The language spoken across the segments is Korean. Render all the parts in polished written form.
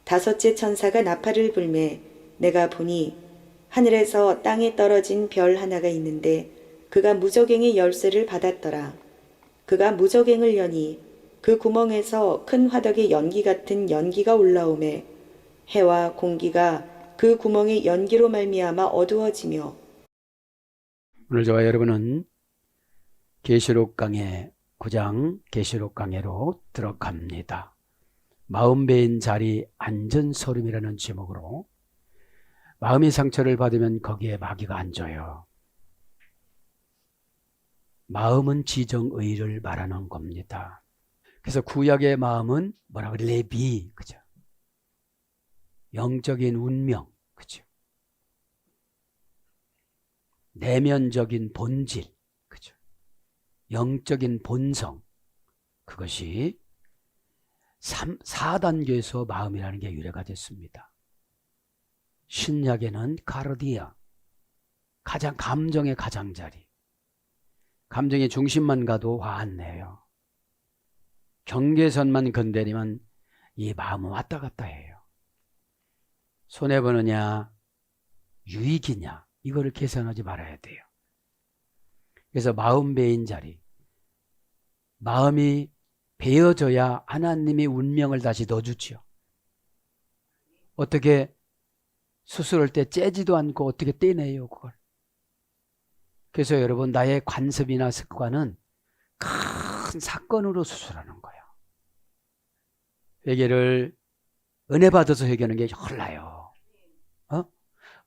다섯째 천사가 나팔을 불매 내가 보니 하늘에서 땅에 떨어진 별 하나가 있는데 그가 무저갱의 열쇠를 받았더라. 그가 무저갱을 여니 그 구멍에서 큰 화덕의 연기 같은 연기가 올라오매 해와 공기가 그 구멍의 연기로 말미암아 어두워지며. 오늘 저와 여러분은 계시록 강해 9장 계시록 강해로 들어갑니다. 마음 베인 자리 안전소름이라는 제목으로 마음의 상처를 받으면 거기에 마귀가 앉아요. 마음은 지정의를 말하는 겁니다. 그래서 구약의 마음은 뭐라고 그래? 레비, 그죠? 영적인 운명, 그죠? 내면적인 본질, 그죠? 영적인 본성, 그것이 4단계에서 마음이라는 게 유래가 됐습니다. 신약에는 카르디아, 가장 감정의 가장자리, 감정의 중심만 가도 화 안 내요. 경계선만 건드리면 이 마음은 왔다 갔다 해요. 손해보느냐 유익이냐 이거를 계산하지 말아야 돼요. 그래서 마음 베인 자리, 마음이 베어져야 하나님이 운명을 다시 넣어주지요. 어떻게 수술할 때 째지도 않고 어떻게 떼내요 그걸. 그래서 여러분 나의 관습이나 습관은 큰 사건으로 수술하는 거예요. 회개를 은혜 받아서 회개하는 게 홀라요.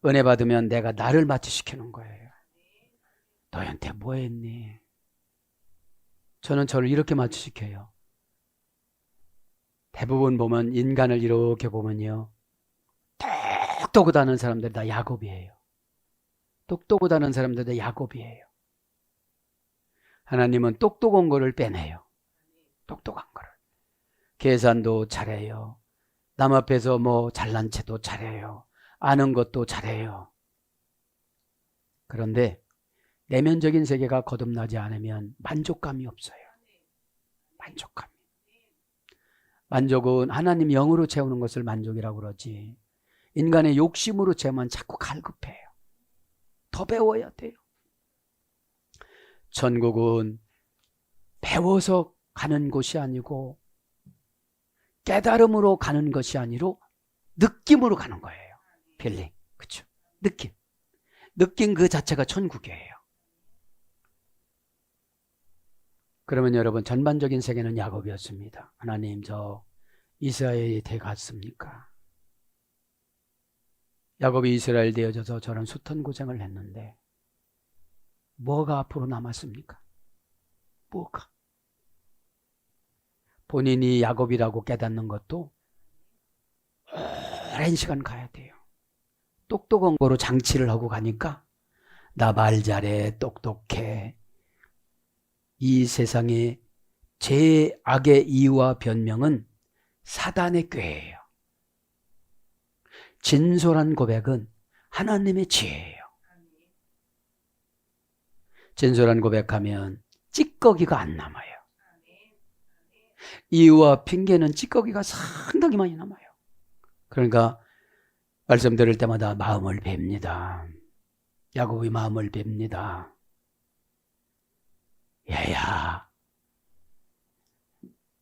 은혜 받으면 내가 나를 마취시키는 거예요. 너한테 뭐 했니? 저는 저를 이렇게 마취시켜요. 대부분 보면 인간을 이렇게 보면요, 똑똑하다는 사람들이 다 야곱이에요. 똑똑하다는 사람들이 다 야곱이에요. 하나님은 똑똑한 거를 빼내요. 똑똑한 거를. 계산도 잘해요. 남 앞에서 뭐 잘난 체도 잘해요. 아는 것도 잘해요. 그런데 내면적인 세계가 거듭나지 않으면 만족감이 없어요. 만족은 하나님 영으로 채우는 것을 만족이라고 그러지, 인간의 욕심으로 채우면 자꾸 갈급해요. 더 배워야 돼요. 천국은 배워서 가는 곳이 아니고 깨달음으로 가는 것이 아니로 느낌으로 가는 거예요. 필링, 그렇죠? 느낌 그 자체가 천국이에요. 그러면 여러분 전반적인 세계는 야곱이었습니다. 하나님 저 이스라엘이 돼갔습니까? 야곱이 이스라엘 되어져서 저런 숱한 고생을 했는데 뭐가 앞으로 남았습니까? 뭐가? 본인이 야곱이라고 깨닫는 것도 오랜 시간 가야 돼요. 똑똑한 거로 장치를 하고 가니까 나 말 잘해, 똑똑해. 이 세상의 제악의 이유와 변명은 사단의 꾀예요. 진솔한 고백은 하나님의 지혜예요. 진솔한 고백하면 찌꺼기가 안 남아요. 이유와 핑계는 찌꺼기가 상당히 많이 남아요. 그러니까 말씀 들을 때마다 마음을 뵙니다. 야곱이 마음을 뵙니다. 얘야,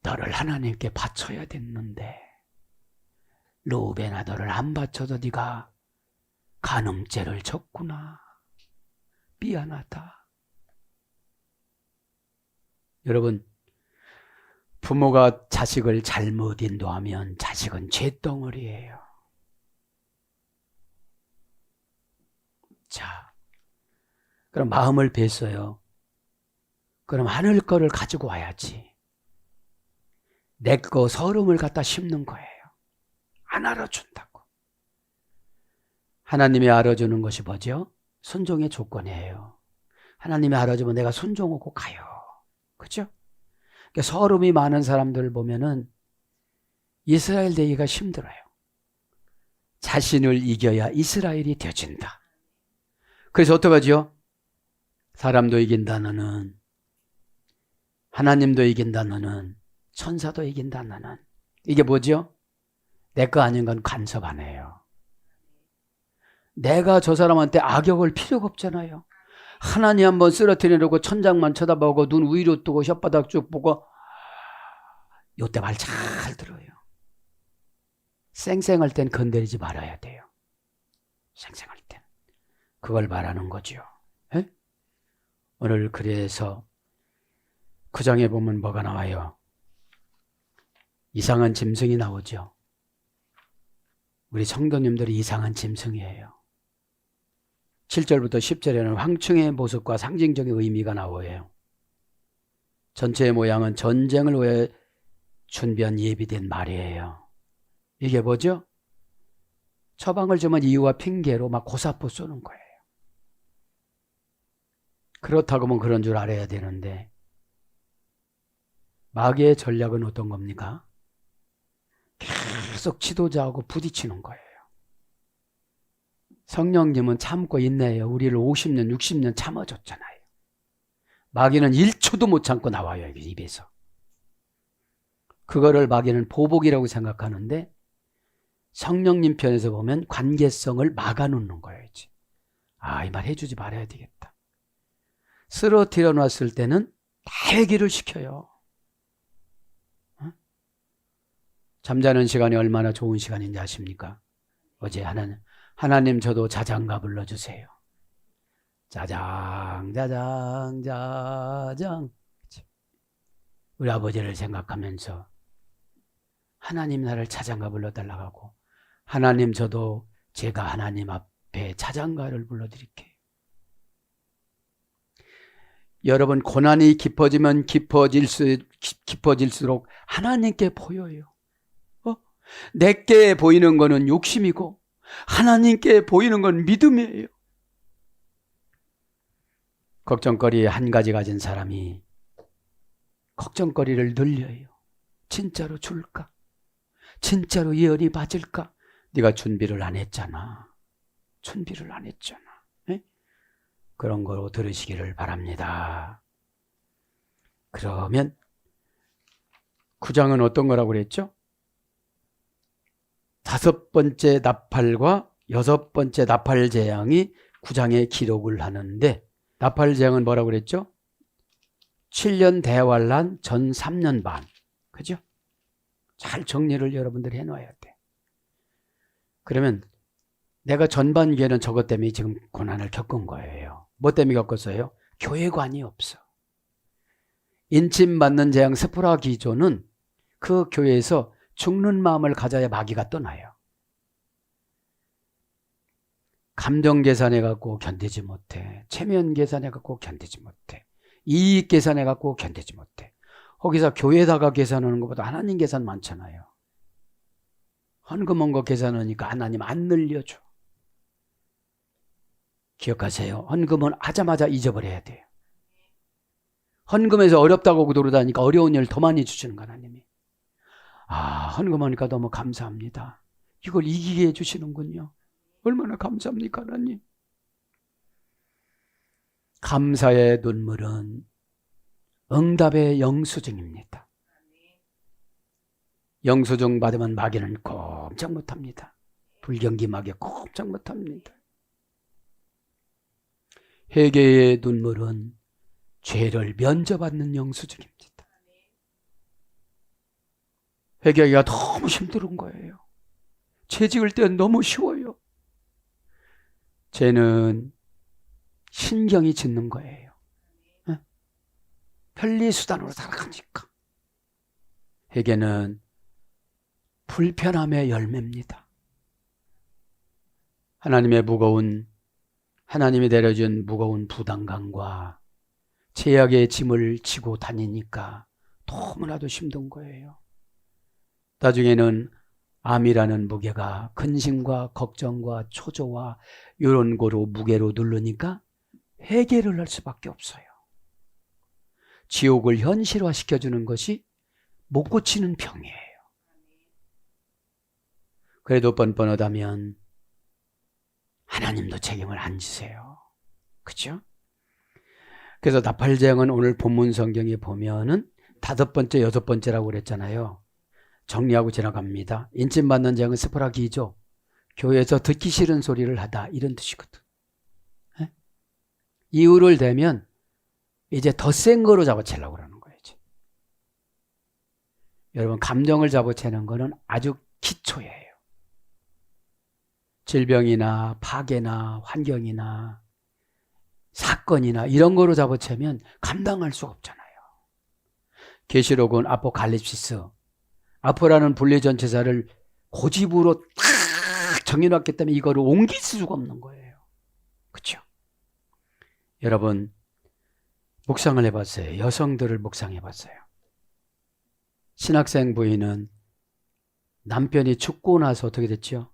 너를 하나님께 바쳐야 됐는데 루벤아, 너를 안 바쳐서 네가 간음죄를 졌구나. 미안하다. 여러분, 부모가 자식을 잘못 인도하면 자식은 죄덩어리예요. 자, 그럼 마음을 뱄어요. 그럼 하늘 거를 가지고 와야지. 내 거 서름을 갖다 심는 거예요. 안 알아준다고. 하나님이 알아주는 것이 뭐죠? 순종의 조건이에요. 하나님이 알아주면 내가 순종하고 가요. 그렇죠? 그러니까 서름이 많은 사람들을 보면은 이스라엘 되기가 힘들어요. 자신을 이겨야 이스라엘이 되어진다. 그래서 어떡하죠? 사람도 이긴다 너는, 하나님도 이긴다 너는, 천사도 이긴다 너는. 이게 뭐죠? 내 거 아닌 건 간섭 안 해요. 내가 저 사람한테 악역을 필요가 없잖아요. 하나님 한번 쓰러뜨리려고 천장만 쳐다보고 눈 위로 뜨고 혓바닥 쭉 보고 요때 말 잘 들어요. 쌩쌩할 땐 건드리지 말아야 돼요. 쌩쌩할 땐. 그걸 말하는 거죠. 에? 오늘 그래서 9장에 보면 뭐가 나와요? 이상한 짐승이 나오죠. 우리 성도님들이 이상한 짐승이에요. 7절부터 10절에는 황충의 모습과 상징적인 의미가 나와요. 전체의 모양은 전쟁을 위해 준비한 예비된 말이에요. 이게 뭐죠? 처방을 주면 이유와 핑계로 막 고사포 쏘는 거예요. 그렇다고 하면 그런 줄 알아야 되는데 마귀의 전략은 어떤 겁니까? 계속 지도자하고 부딪히는 거예요. 성령님은 참고 인내해요. 우리를 50년, 60년 참아줬잖아요. 마귀는 1초도 못 참고 나와요. 입에서. 그거를 마귀는 보복이라고 생각하는데 성령님 편에서 보면 관계성을 막아놓는 거예요. 아, 이 말 해주지 말아야 되겠다. 쓰러뜨려 놨을 때는 다 얘기를 시켜요. 잠자는 시간이 얼마나 좋은 시간인지 아십니까? 어제 하나님 저도 자장가 불러주세요. 자장 자장 자장. 우리 아버지를 생각하면서 하나님 나를 자장가 불러달라고 하고 하나님 저도 제가 하나님 앞에 자장가를 불러드릴게요. 여러분 고난이 깊어지면 깊어질수록 하나님께 보여요. 내게 보이는 거는 욕심이고 하나님께 보이는 건 믿음이에요. 걱정거리 한 가지 가진 사람이 걱정거리를 늘려요. 진짜로 줄까? 진짜로 예언이 맞을까? 네가 준비를 안 했잖아. 준비를 안 했잖아. 네? 그런 거로 들으시기를 바랍니다. 그러면 9장은 어떤 거라고 그랬죠? 5번째 나팔과 6번째 나팔 재앙이 9장에 기록을 하는데 나팔 재앙은 뭐라고 그랬죠? 7년 대환란 전 3년 반. 그죠? 잘 정리를 여러분들이 해놔야 돼. 그러면 내가 전반기에는 저것 때문에 지금 고난을 겪은 거예요. 뭐 때문에 겪었어요? 교회관이 없어. 인침받는 재앙 스포라 기조는 그 교회에서 죽는 마음을 가져야 마귀가 떠나요. 감정 계산해갖고 견디지 못해. 체면 계산해갖고 견디지 못해. 이익 계산해갖고 견디지 못해. 거기서 교회다가 계산하는 것보다 하나님 계산 많잖아요. 헌금 온 거 계산하니까 하나님 안 늘려줘. 기억하세요. 헌금은 하자마자 잊어버려야 돼요. 헌금에서 어렵다고 그러다니까 어려운 일 더 많이 주시는 거 하나님이. 아, 헌금하니까 너무 감사합니다. 이걸 이기게 해주시는군요. 얼마나 감사합니까 하나님. 감사의 눈물은 응답의 영수증입니다. 영수증 받으면 마귀는 꼼짝 못합니다. 불경기 마귀 꼼짝 못합니다. 회개의 눈물은 죄를 면제받는 영수증입니다. 회개하기가 너무 힘든 거예요. 죄 지을 때는 너무 쉬워요. 죄는 신경이 짖는 거예요. 편리수단으로 살아가니까. 회개는 불편함의 열매입니다. 하나님이 내려준 무거운 부담감과 죄악의 짐을 지고 다니니까 너무나도 힘든 거예요. 나중에는 암이라는 무게가 근심과 걱정과 초조와 이런 거로 무게로 누르니까 회개를 할 수밖에 없어요. 지옥을 현실화시켜주는 것이 못 고치는 병이에요. 그래도 뻔뻔하다면 하나님도 책임을 안 지세요. 그렇죠? 그래서 나팔 재앙은 오늘 본문 성경에 보면은 5번째, 6번째라고 그랬잖아요. 정리하고 지나갑니다. 인침받는 자는 스포라기죠. 교회에서 듣기 싫은 소리를 하다 이런 뜻이거든. 예? 이유를 대면 이제 더 센 거로 잡아채려고 그러는 거예요. 이제. 여러분 감정을 잡아채는 거는 아주 기초예요. 질병이나 파괴나 환경이나 사건이나 이런 거로 잡아채면 감당할 수가 없잖아요. 계시록은 아포칼립시스, 아포라는 분리전체사를 고집으로 탁 정해놨기 때문에 이거를 옮길 수가 없는 거예요. 그렇죠? 여러분 묵상을 해봤어요. 여성들을 묵상해봤어요. 신학생 부인은 남편이 죽고 나서 어떻게 됐죠?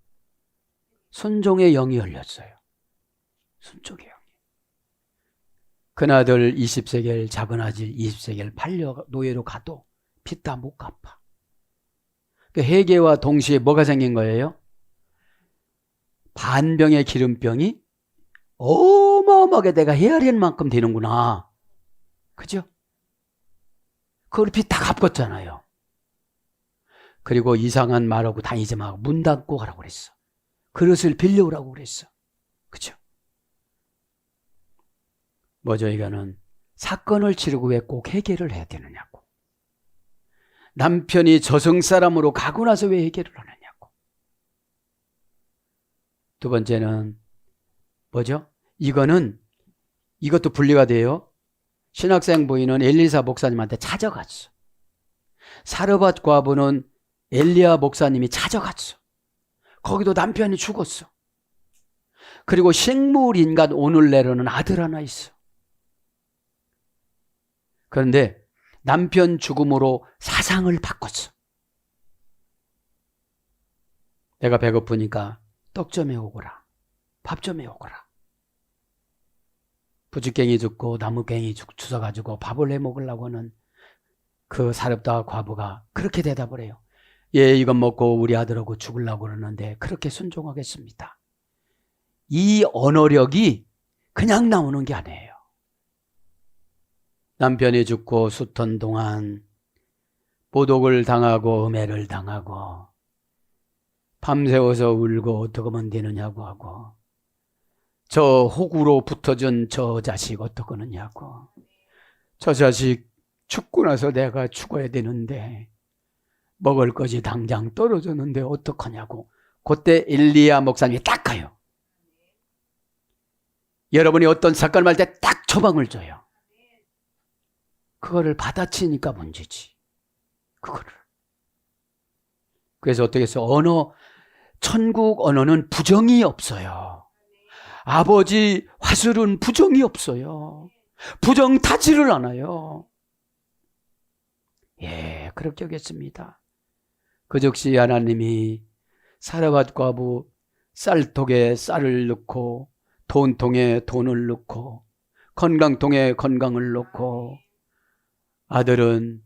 순종의 영이 열렸어요. 순종의 영이. 큰아들 20세겔, 작은아들 20세겔 팔려 노예로 가도 빚다 못 갚아. 그 회개와 동시에 뭐가 생긴 거예요? 반병의 기름병이 어마어마하게 내가 헤아릴 만큼 되는구나. 그죠? 그걸 빚 다 갚았잖아요. 그리고 이상한 말하고 다니지 말고 문 닫고 가라고 그랬어. 그릇을 빌려오라고 그랬어. 그죠? 뭐죠? 이거는 사건을 치르고 왜 꼭 해결을 해야 되느냐고. 남편이 저승사람으로 가고 나서 왜 해결을 하느냐고. 두 번째는 뭐죠? 이것도 분리가 돼요. 신학생 부인은 엘리사 목사님한테 찾아갔어. 사르밧 과부는 엘리야 목사님이 찾아갔어. 거기도 남편이 죽었어. 그리고 식물인간 오늘내로는 아들 하나 있어. 그런데 남편 죽음으로 사상을 바꿨어. 내가 배고프니까 떡 좀 해오거라. 밥 좀 해오거라. 부주깽이 죽고 나무깽이 주워가지고 밥을 해 먹으려고 하는 그 사렙다 과부가 그렇게 대답을 해요. 예, 이건 먹고 우리 아들하고 죽으려고 그러는데 그렇게 순종하겠습니다. 이 언어력이 그냥 나오는 게 아니에요. 남편이 죽고 수천 동안 모독을 당하고 음해를 당하고 밤새워서 울고 어떻게 하면 되느냐고 하고 저 호구로 붙어준 저 자식 어떻게 하느냐고 저 자식 죽고 나서 내가 죽어야 되는데 먹을 것이 당장 떨어졌는데 어떡하냐고. 그때 엘리야 목사님이 딱 가요. 여러분이 어떤 사건을 할 때 딱 처방을 줘요. 그거를 받아치니까 문제지. 그거를. 그래서 어떻게 해서 천국 언어는 부정이 없어요. 아버지 화술은 부정이 없어요. 부정 타지를 않아요. 예, 그렇게 하겠습니다. 그 즉시 하나님이 사르밧 과부 쌀통에 쌀을 넣고 돈통에 돈을 넣고 건강통에 건강을 넣고 아들은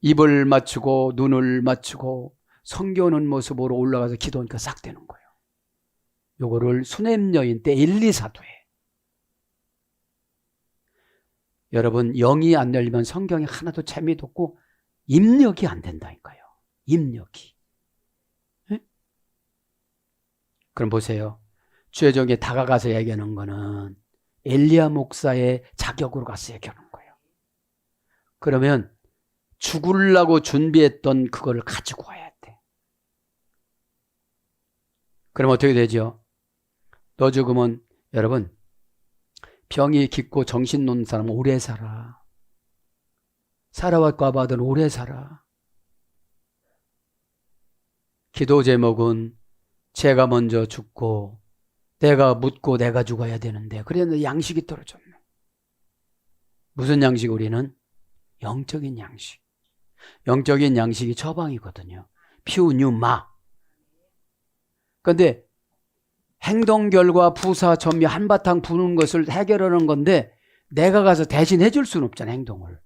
입을 맞추고 눈을 맞추고 성교하는 모습으로 올라가서 기도하니까 싹 되는 거예요. 요거를 수냄 여인 때 엘리사도에. 여러분 영이 안 열리면 성경이 하나도 재미도 없고 입력이 안 된다니까요. 입력이. 네? 그럼 보세요. 최종에 다가가서 얘기하는 거는 엘리야 목사의 자격으로 가서 얘기하는 거예요. 그러면 죽으려고 준비했던 그거를 가지고 와야 돼. 그럼 어떻게 되죠? 너 죽으면 여러분 병이 깊고 정신 놓는 사람은 오래 살아. 사라와 과부는 오래 살아. 기도 제목은 제가 먼저 죽고 내가 묻고 내가 죽어야 되는데 그랬는데 양식이 떨어졌네. 무슨 양식? 우리는 영적인 양식. 영적인 양식이 처방이거든요. 피우뉴마. 그런데 행동 결과 부사 전미 한바탕 부는 것을 해결하는 건데 내가 가서 대신 해줄 수는 없잖아. 행동을.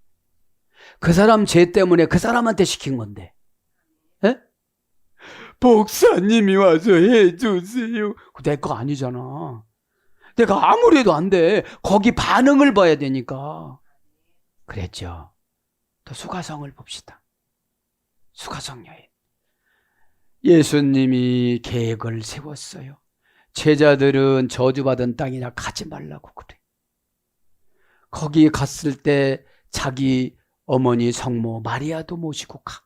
그 사람 죄 때문에 그 사람한테 시킨 건데. 에? 목사님이 와서 해주세요. 내 거 아니잖아. 내가 아무리 해도 안 돼. 거기 반응을 봐야 되니까. 그랬죠. 또 수가성을 봅시다. 수가성 여인. 예수님이 계획을 세웠어요. 제자들은 저주받은 땅이나 가지 말라고 그래. 거기 갔을 때 자기 어머니 성모 마리아도 모시고 가.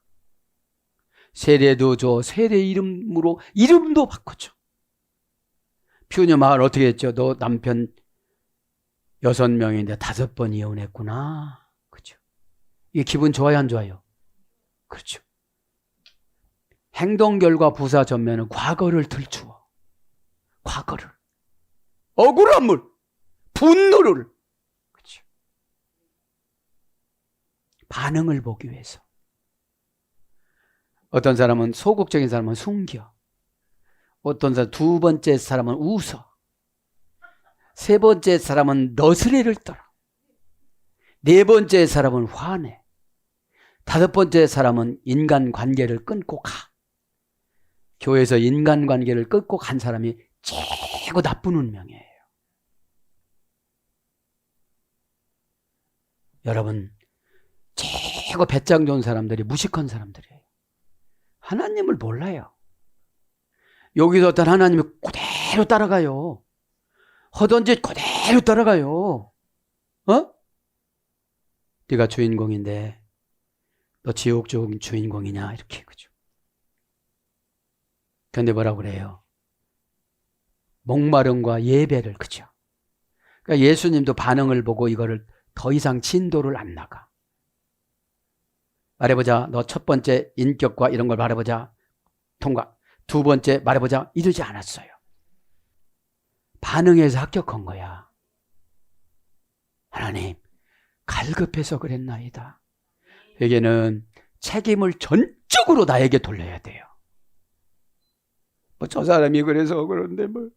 세례도 줘. 세례 이름으로 이름도 바꿔줘. 퓨녀 마을 어떻게 했죠? 너 남편 6명인데 5번 이혼했구나. 그죠? 이게 기분 좋아요, 안 좋아요? 그렇죠. 행동 결과 부사 전면은 과거를 들추어. 과거를. 억울함을, 분노를. 그렇죠. 반응을 보기 위해서. 어떤 사람은 소극적인 사람은 숨겨. 어떤 사람 두 번째 사람은 웃어. 세 번째 사람은 너스레를 떨어. 네 번째 사람은 화내. 5번째 사람은 인간관계를 끊고 가. 교회에서 인간관계를 끊고 간 사람이 최고 나쁜 운명이에요. 여러분, 최고 배짱 좋은 사람들이 무식한 사람들이에요. 하나님을 몰라요. 여기서 어떤 하나님이 그대로 따라가요. 하던 짓 그대로 따라가요. 어? 네가 주인공인데 너 지옥 주인공이냐 이렇게. 그죠? 근데 뭐라고 그래요? 목마름과 예배를. 그죠? 그러니까 예수님도 반응을 보고 이거를 더 이상 진도를 안 나가. 말해보자. 너 첫 번째 인격과 이런 걸 말해보자. 통과. 두 번째 말해보자. 이러지 않았어요. 반응해서 합격한 거야. 하나님, 갈급해서 그랬나이다. 회개는 책임을 전적으로 나에게 돌려야 돼요. 뭐 저 사람이 그래서 그런데 뭐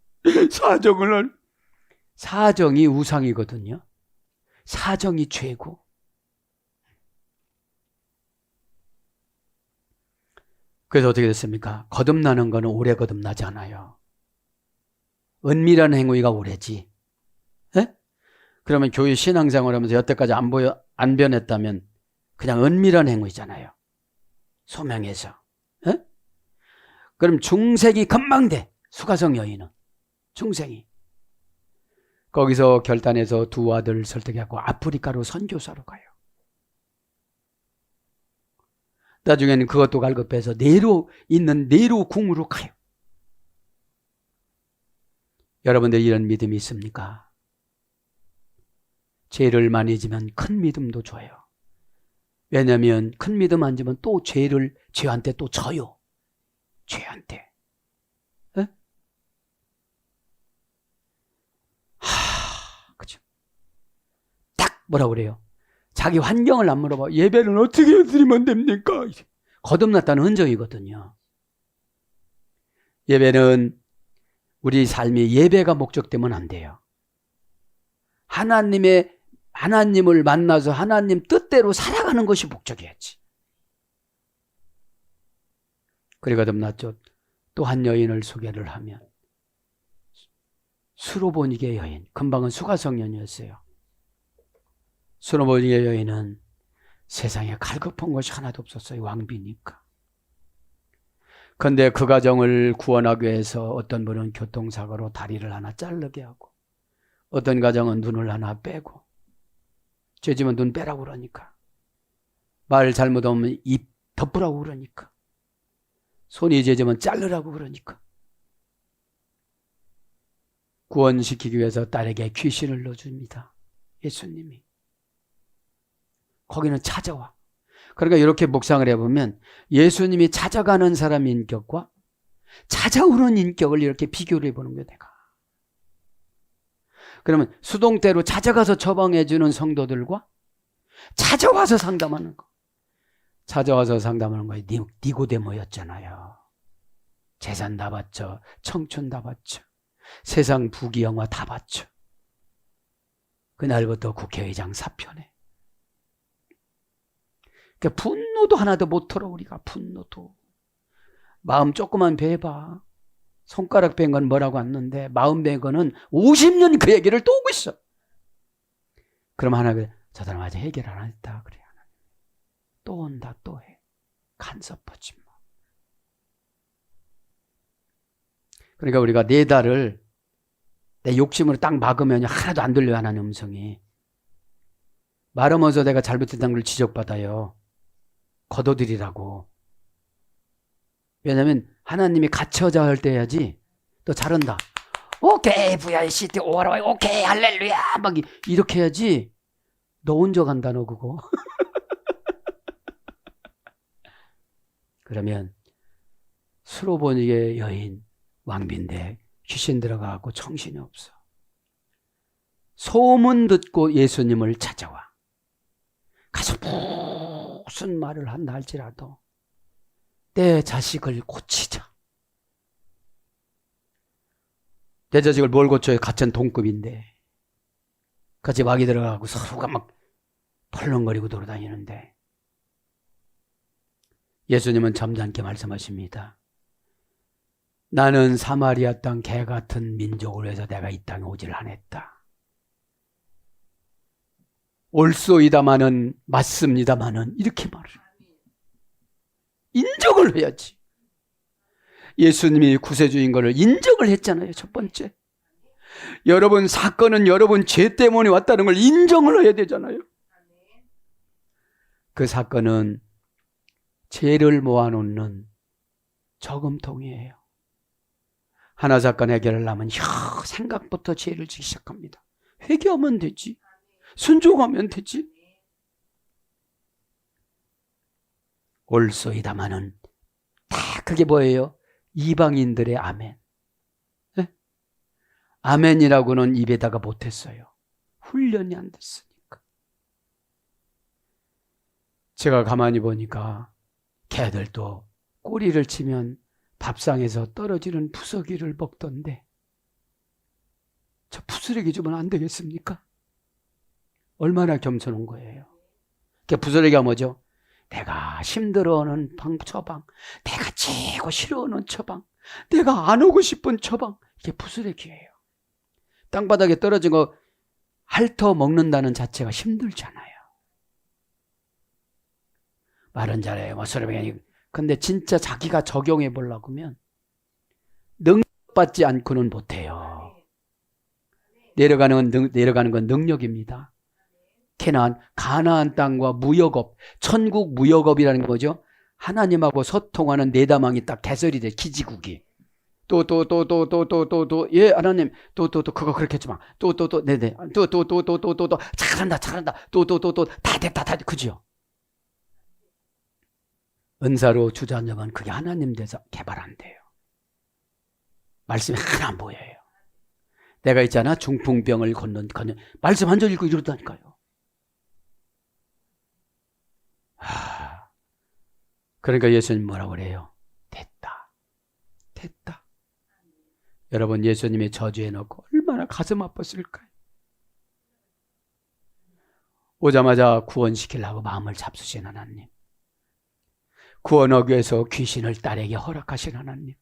사정이 우상이거든요. 사정이 죄고. 그래서 어떻게 됐습니까? 거듭나는 거는 오래 거듭나지 않아요. 은밀한 행위가 오래지. 에? 그러면 교회 신앙생활 하면서 여태까지 안 변했다면 그냥 은밀한 행위잖아요. 소명해서. 에? 그럼 중생이 금방 돼. 수가성 여인은. 중생이. 거기서 결단해서 두 아들 설득하고 아프리카로 선교사로 가요. 나중에는 그것도 갈급해서 네로 궁으로 가요. 여러분들 이런 믿음이 있습니까? 죄를 많이 지면 큰 믿음도 줘요. 왜냐하면 큰 믿음 안 지면 또 죄한테 또 져요. 죄한테. 에? 그죠? 딱 뭐라 그래요? 자기 환경을 안 물어봐. 예배는 어떻게 드리면 됩니까? 거듭났다는 흔적이거든요. 예배는 우리 삶이 예배가 목적되면 안 돼요. 하나님을 만나서 하나님 뜻대로 살아가는 것이 목적이었지. 그래 거듭났죠. 또 한 여인을 소개를 하면 수로보니게 여인, 금방은 수가성년이었어요. 수로보니게 여인은 세상에 갈급한 것이 하나도 없었어요. 왕비니까. 그런데 그 가정을 구원하기 위해서 어떤 분은 교통사고로 다리를 하나 자르게 하고, 어떤 가정은 눈을 하나 빼고, 죄지면 눈 빼라고 그러니까, 말 잘못하면 입 덮으라고 그러니까, 손이 죄지면 자르라고 그러니까, 구원시키기 위해서 딸에게 귀신을 넣어줍니다. 예수님이. 거기는 찾아와. 그러니까 이렇게 묵상을 해보면 예수님이 찾아가는 사람 인격과 찾아오는 인격을 이렇게 비교를 해보는 거예요. 내가. 그러면 수동태로 찾아가서 처방해주는 성도들과 찾아와서 상담하는 거. 찾아와서 상담하는 거에 니고데모였잖아요. 재산 다 바쳐, 청춘 다 바쳐, 세상 부귀영화 다 바쳐. 그날부터 국회의장 사표네. 그러니까 분노도 하나도 못 털어. 우리가 분노도. 마음 조금만 베봐. 손가락 뺀 건 뭐라고 했는데 마음 뺀 거는 50년 그 얘기를 또 오고 있어. 그럼 하나가 저 사람 아직 해결 안 했다. 그래. 또 온다 또 해. 간섭하지 마. 그러니까 우리가 네 달을 내 욕심으로 딱 막으면 하나도 안 들려요, 하나님 음성이. 말하면서 내가 잘못했다는 걸 지적받아요. 거둬들이라고. 왜냐면 하나님이 갇혀자 할 때 해야지. 너 잘한다. 오케이, VICT 오라와, 오케이, 할렐루야. 막 이렇게 해야지. 너 혼자 간다, 너 그거. 그러면 수로보니의 여인, 왕비인데 귀신 들어가고 정신이 없어. 소문 듣고 예수님을 찾아와. 가서 무슨 말을 한다 할지라도 내 자식을 고치자. 내 자식을 뭘 고쳐요? 같은 동급인데. 같이 막이 들어가고 서로가 막 펄렁거리고 돌아다니는데 예수님은 점잖게 말씀하십니다. 나는 사마리아 땅 개 같은 민족을 위해서 내가 이 땅에 오질 않았다. 옳소이다마는 맞습니다마는 이렇게 말을 인정을 해야지. 예수님이 구세주인 것을 인정을 했잖아요. 첫 번째. 여러분 사건은 여러분 죄 때문에 왔다는 걸 인정을 해야 되잖아요. 그 사건은 죄를 모아놓는 저금통이에요. 하나 사건 해결하려면 생각부터 죄를 지기 시작합니다. 회개하면 되지. 순종하면 되지. 옳소이다마는 다 그게 뭐예요? 이방인들의 아멘. 네? 아멘이라고는 입에다가 못했어요. 훈련이 안 됐으니까. 제가 가만히 보니까 개들도 꼬리를 치면 밥상에서 떨어지는 푸석이를 먹던데 저 푸스레기 주면 안 되겠습니까? 얼마나 겸손한 거예요. 푸스레기가 뭐죠? 내가 힘들어하는 처방, 내가 최고 싫어하는 처방, 내가 안 오고 싶은 처방, 이게 푸스레기예요. 땅바닥에 떨어진 거 핥어 먹는다는 자체가 힘들잖아요. 말은 잘해요. 근데 진짜 자기가 적용해 보려고 하면 능력받지 않고는 못해요. 내려가는 건 능력입니다. 가나안 땅과 무역업, 천국 무역업이라는 거죠. 하나님하고 소통하는 내다망이 딱 개설이 돼, 기지국이. 예, 하나님, 그거 그렇게 했지 마. 네네. 잘한다. 다 됐다. 그죠? 은사로 주저앉으면 그게 하나님 돼서 개발 안 돼요. 말씀이 하나 안 보여요. 내가 있잖아, 중풍병을 걷는 말씀 한 절 읽고 이러다니까요. 그러니까 예수님 뭐라고 그래요? 됐다. 여러분 예수님의 저주해 놓고 얼마나 가슴 아팠을까요? 오자마자 구원시키려고 마음을 잡수신 하나님. 구원하기 위해서 귀신을 딸에게 허락하신 하나님.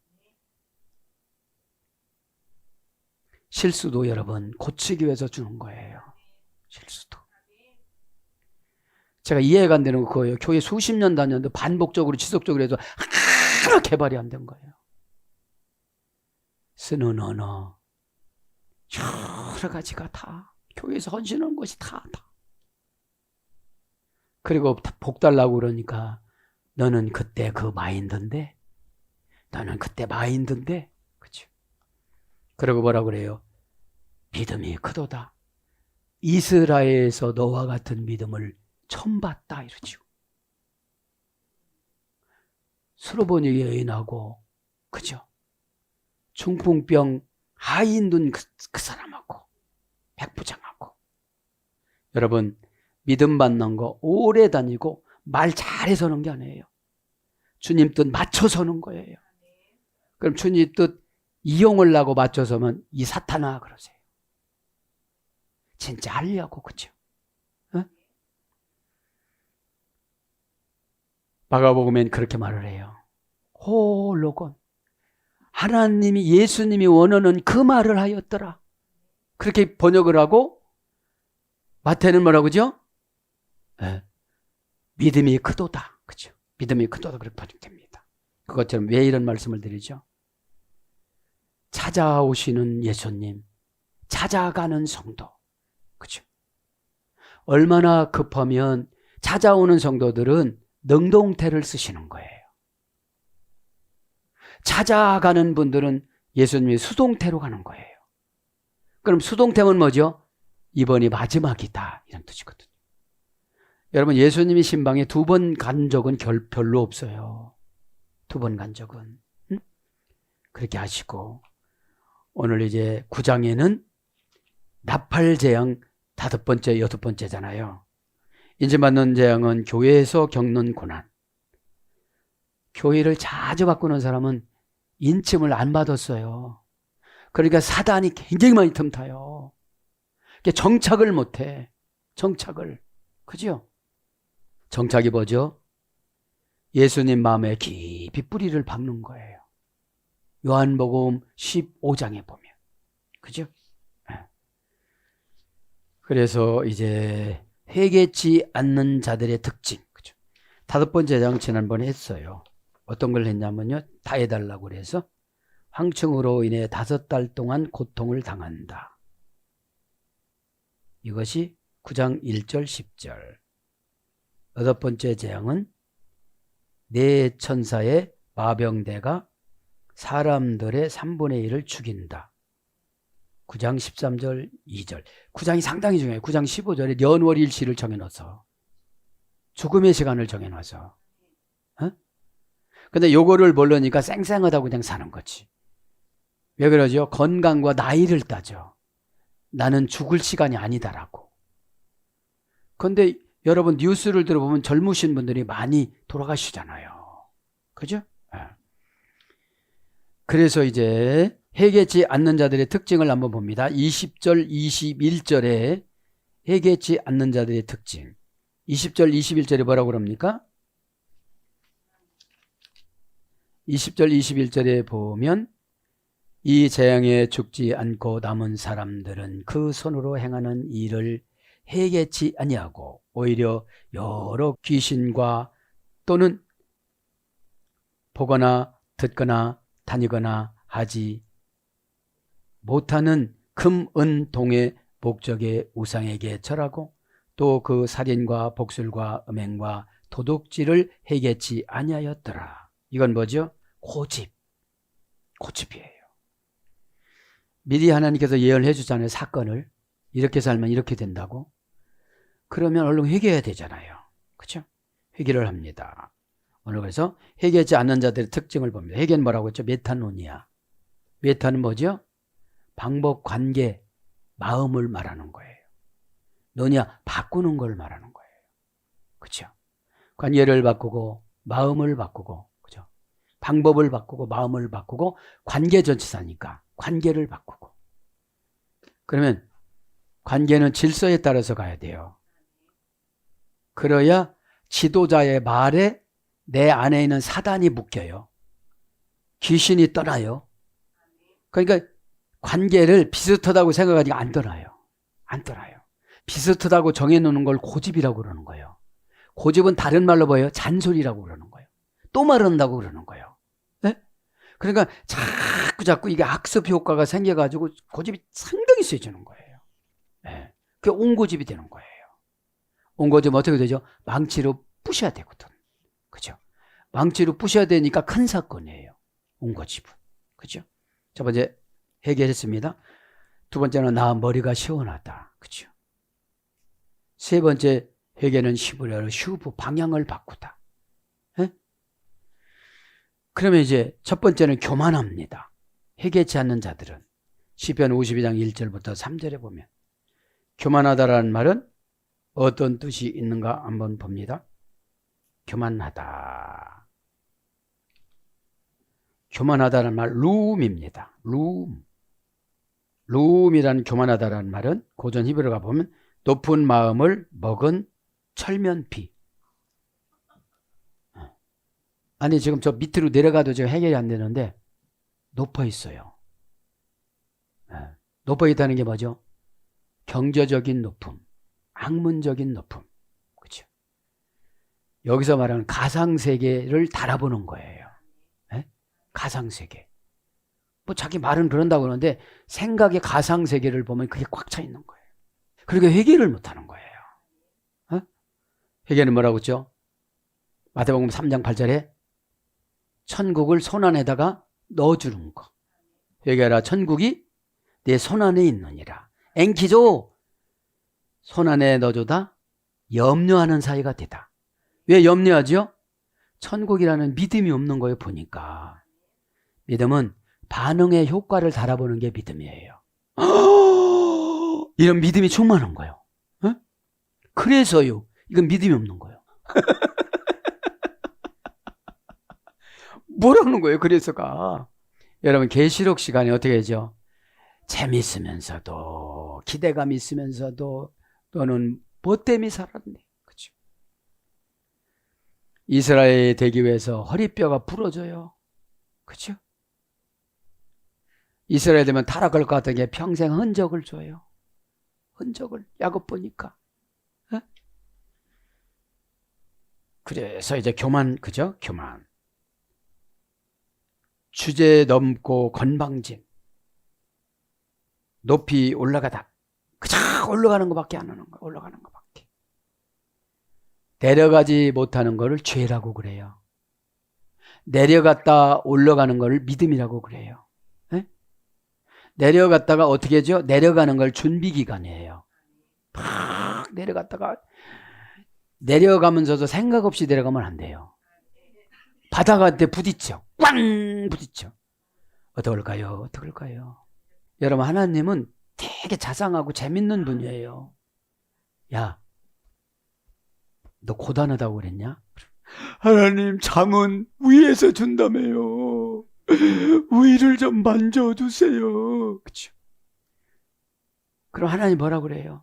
실수도 여러분 고치기 위해서 주는 거예요. 실수도. 제가 이해가 안 되는 거예요. 교회 수십 년 다녔는데 반복적으로 지속적으로 해서 하나 개발이 안 된 거예요. 쓰는 언어 여러 가지가 다 교회에서 헌신하는 것이 다. 그리고 복 달라고 그러니까 너는 그때 그 마인드인데 그렇죠? 그리고 뭐라고 그래요? 믿음이 크도다. 이스라엘에서 너와 같은 믿음을 처음 봤다 이러죠. 수로보니 여인하고 그죠? 중풍병 하인 눈 그 사람하고 백부장하고 여러분 믿음 받는 거 오래 다니고 말 잘해서 하는 게 아니에요. 주님 뜻 맞춰서 하는 거예요. 그럼 주님 뜻 이용하려고 맞춰서면 이 사탄아 그러세요. 진짜 하려고 그죠? 어? 마가복음엔 그렇게 말을 해요. 홀로건 하나님이 예수님이 원하는 그 말을 하였더라. 그렇게 번역을 하고 마태는 뭐라고 그러죠? 네. 믿음이 크도다. 그죠? 믿음이 크도다. 그렇게 번역됩니다. 그것처럼 왜 이런 말씀을 드리죠? 찾아오시는 예수님, 찾아가는 성도. 그죠? 얼마나 급하면 찾아오는 성도들은 능동태를 쓰시는 거예요. 찾아가는 분들은 예수님이 수동태로 가는 거예요. 그럼 수동태는 뭐죠? 이번이 마지막이다, 이런 뜻이거든요. 여러분, 예수님이 신방에 2번 간 적은 별로 없어요. 2번 간 적은. 응? 그렇게 하시고, 오늘 이제 9장에는 나팔재앙 5번째, 6번째잖아요. 인지받는 재앙은 교회에서 겪는 고난. 교회를 자주 바꾸는 사람은 인침을 안 받았어요. 그러니까 사단이 굉장히 많이 틈타요. 정착을 못해. 정착을. 그죠? 정착이 뭐죠? 예수님 마음에 깊이 뿌리를 박는 거예요. 요한복음 15장에 보면. 그죠? 그래서 이제 회개치 않는 자들의 특징. 그죠? 5번째 장 지난번에 했어요. 어떤 걸 했냐면요. 다 해달라고 그래서 황충으로 인해 5달 동안 고통을 당한다. 이것이 9장 1절 10절. 8번째 재앙은 네 천사의 마병대가 사람들의 3분의 1을 죽인다. 9장 13절 2절. 9장이 상당히 중요해요. 9장 15절에 년월일시를 정해놔서 죽음의 시간을 정해놔서. 근데 요거를 모르니까 쌩쌩하다고 그냥 사는 거지. 왜 그러죠? 건강과 나이를 따져. 나는 죽을 시간이 아니다라고. 근데 여러분 뉴스를 들어보면 젊으신 분들이 많이 돌아가시잖아요. 그죠? 그래서 이제 회개치 않는 자들의 특징을 한번 봅니다. 20절, 21절에 회개치 않는 자들의 특징. 20절, 21절에 뭐라고 그럽니까? 20절, 21절에 보면 이 재앙에 죽지 않고 남은 사람들은 그 손으로 행하는 일을 회개치 아니하고 오히려 여러 귀신과 또는 보거나 듣거나 다니거나 하지 못하는 금, 은, 동의 목적의 우상에게 절하고 또 그 살인과 복술과 음행과 도둑질을 회개치 아니하였더라. 이건 뭐죠? 고집이에요. 미리 하나님께서 예언을 해주잖아요. 사건을 이렇게 살면 이렇게 된다고. 그러면 얼른 회개해야 되잖아요. 그렇죠? 회개를 합니다. 오늘 그래서 회개하지 않는 자들의 특징을 봅니다. 회개는 뭐라고 했죠? 메타노니아. 메타는 뭐죠? 방법, 관계, 마음을 말하는 거예요. 노니아, 바꾸는 걸 말하는 거예요. 그렇죠? 관계를 바꾸고 마음을 바꾸고, 그죠? 방법을 바꾸고 마음을 바꾸고 관계 전치사니까 관계를 바꾸고. 그러면 관계는 질서에 따라서 가야 돼요. 그래야 지도자의 말에 내 안에 있는 사단이 묶여요. 귀신이 떠나요. 그러니까 관계를 비슷하다고 생각하니까 안 떠나요. 안 떠나요. 비슷하다고 정해놓는 걸 고집이라고 그러는 거예요. 고집은 다른 말로 뭐예요? 잔소리라고 그러는 거예요. 또 말한다고 그러는 거예요. 네? 그러니까 자꾸 이게 학습 효과가 생겨가지고 고집이 상당히 세지는 거예요. 네. 그게 옹고집이 되는 거예요. 옹고집은 어떻게 되죠? 망치로 부셔야 되거든. 그죠? 망치로 부셔야 되니까 큰 사건이에요. 옹고집은. 그죠? 첫 번째 해결했습니다. 두 번째는 나 머리가 시원하다. 그죠? 세 번째 회개는 히브리어로 슈브, 방향을 바꾸다. 에? 그러면 이제 첫 번째는 교만합니다. 회개치 않는 자들은 시편 52장 1절부터 3절에 보면 교만하다라는 말은 어떤 뜻이 있는가 한번 봅니다. 교만하다. 교만하다는 말 루움입니다. 루움이라는 교만하다라는 말은 고전 히브리어가 보면 높은 마음을 먹은 철면피. 아니 지금 저 밑으로 내려가도 지금 해결이 안 되는데 높아 있어요. 높아 있다는 게 뭐죠? 경제적인 높음, 학문적인 높음. 그렇죠? 여기서 말하는 가상세계를 달아보는 거예요. 가상세계. 뭐 자기 말은 그런다고 그러는데 생각의 가상세계를 보면 그게 꽉 차 있는 거예요. 그러니까 회개를 못하는 거예요. 어? 회개는 뭐라고 했죠? 마태복음 3장 8절에 천국을 손안에다가 넣어주는 거. 회개하라, 천국이 내 손안에 있느니라. 앵키죠? 손안에 넣어줘다 염려하는 사이가 되다. 왜 염려하죠? 천국이라는 믿음이 없는 거예요. 보니까 믿음은 반응의 효과를 달아보는 게 믿음이에요. 이런 믿음이 충만한 거예요. 어? 그래서요, 이건 믿음이 없는 거예요. 뭐라는 거예요? 그래서가 여러분, 계시록 시간에 어떻게 하죠? 재밌으면서도 기대감 있으면서도 너는 뭐 때문에 살았네. 그렇죠? 이스라엘이 되기 위해서 허리뼈가 부러져요. 그렇죠? 이스라엘 되면 타락할 것 같은 게 평생 흔적을 줘요. 흔적을 야곱 보니까. 어? 그래서 이제 교만, 그죠? 교만. 주제 넘고 건방진. 높이 올라가다. 그저 올라가는 것밖에 안 하는 거야. 올라가는 것밖에. 내려가지 못하는 거를 죄라고 그래요. 내려갔다 올라가는 걸 믿음이라고 그래요. 네? 내려갔다가 어떻게 하죠? 내려가는 걸 준비기간이에요. 팍 내려갔다가 내려가면서도 생각 없이 내려가면 안 돼요. 바닥한테 부딪혀. 꽝 부딪혀. 어떨까요? 어떨까요? 여러분, 하나님은 되게 자상하고 재밌는 분이에요. 야, 너 고단하다고 그랬냐? 하나님, 잠은 위에서 준다며요. 위를 좀 만져주세요. 그렇죠? 그럼 하나님 뭐라 그래요?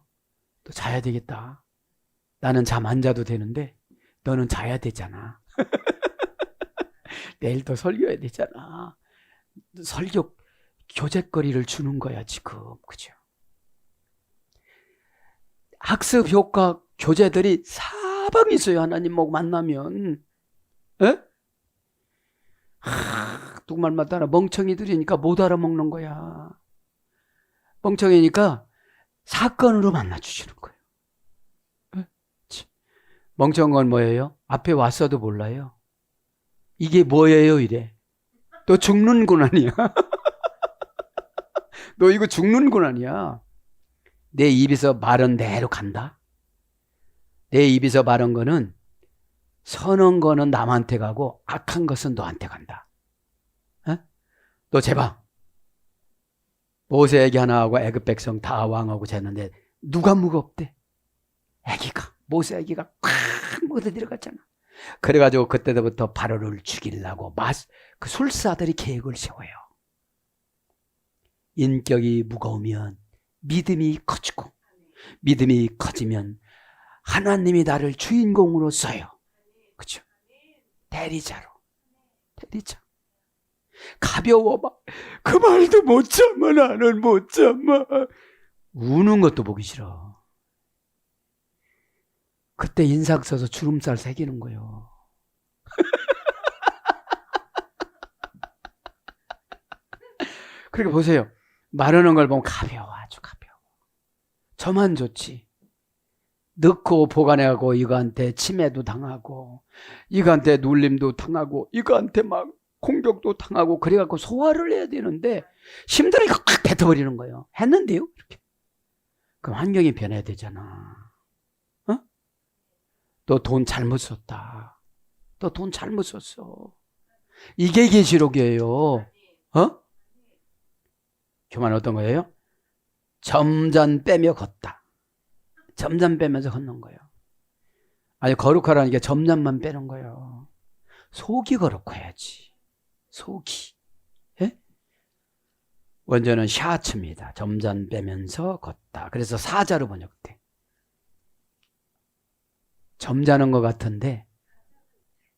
너 자야 되겠다. 나는 잠 안 자도 되는데 너는 자야 되잖아. 내일 또 설교해야 되잖아. 설교 교재거리를 주는 거야 지금. 그죠? 학습 효과 교재들이 사방이 있어요. 하나님 뭐 만나면. 에? 누구말마다 멍청이들이니까 못 알아먹는 거야. 멍청이니까 사건으로 만나주시는 거예요. 에? 멍청한 건 뭐예요? 앞에 왔어도 몰라요. 이게 뭐예요? 이래. 너 죽는군 아니야. 너 이거 죽는군 아니야. 내 입에서 말은 대로 간다. 내 입에서 말한 거는 선한 거는 남한테 가고 악한 것은 너한테 간다. 어? 너 제발 모세 애기 하나하고 애굽 백성 다 왕하고 쟀는데 누가 무겁대? 애기가, 모세 애기가 꽉 묻어 들어갔잖아. 그래가지고 그때부터 바로를 죽이려고 그 술사들이 계획을 세워요. 인격이 무거우면 믿음이 커지고, 믿음이 커지면 하나님이 나를 주인공으로 써요. 그렇죠? 대리자로. 대리자. 가벼워 봐. 그 말도 못 참아. 나는 못 참아. 우는 것도 보기 싫어. 그때 인상 써서 주름살 새기는 거예요. 그렇게 보세요. 마르는 걸 보면 가벼워. 아주 가벼워. 저만 좋지. 넣고 보관해가고 이거한테 치매도 당하고 이거한테 눌림도 당하고 이거한테 막 공격도 당하고 그래갖고 소화를 해야 되는데 힘들으니까 꽉 뱉어버리는 거예요. 했는데요. 이렇게. 그럼 환경이 변해야 되잖아. 어? 너 돈 잘못 썼다. 너 돈 잘못 썼어. 이게 계시록이에요. 어? 교만 어떤 거예요? 점잔 빼며 걷다. 점잔 빼면서 걷는 거예요. 아니, 거룩하라는 게 점잔만 빼는 거예요. 속이 거룩해야지. 속이. 예? 원전은 샤츠입니다. 점잔 빼면서 걷다. 그래서 사자로 번역돼. 점잖은 것 같은데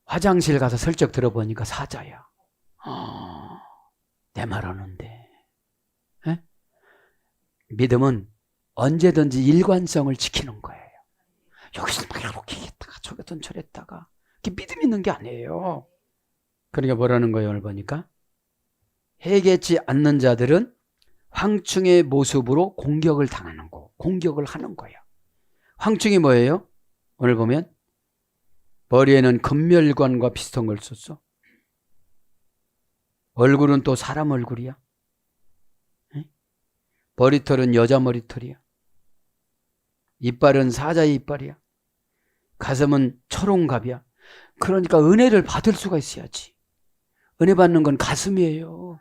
화장실 가서 슬쩍 들어보니까 사자야. 내 말 하는데. 예? 믿음은 언제든지 일관성을 지키는 거예요. 여기서 막 이렇게 했다가 저기서 저랬다가 그게 믿음 있는 게 아니에요. 그러니까 뭐라는 거예요? 오늘 보니까 해결치 않는 자들은 황충의 모습으로 공격을 당하는 거, 공격을 하는 거예요. 황충이 뭐예요? 오늘 보면 머리에는 금멸관과 비슷한 걸 썼어. 얼굴은 또 사람 얼굴이야. 머리털은 여자 머리털이야. 이빨은 사자의 이빨이야. 가슴은 초롱갑이야. 그러니까 은혜를 받을 수가 있어야지. 은혜 받는 건 가슴이에요.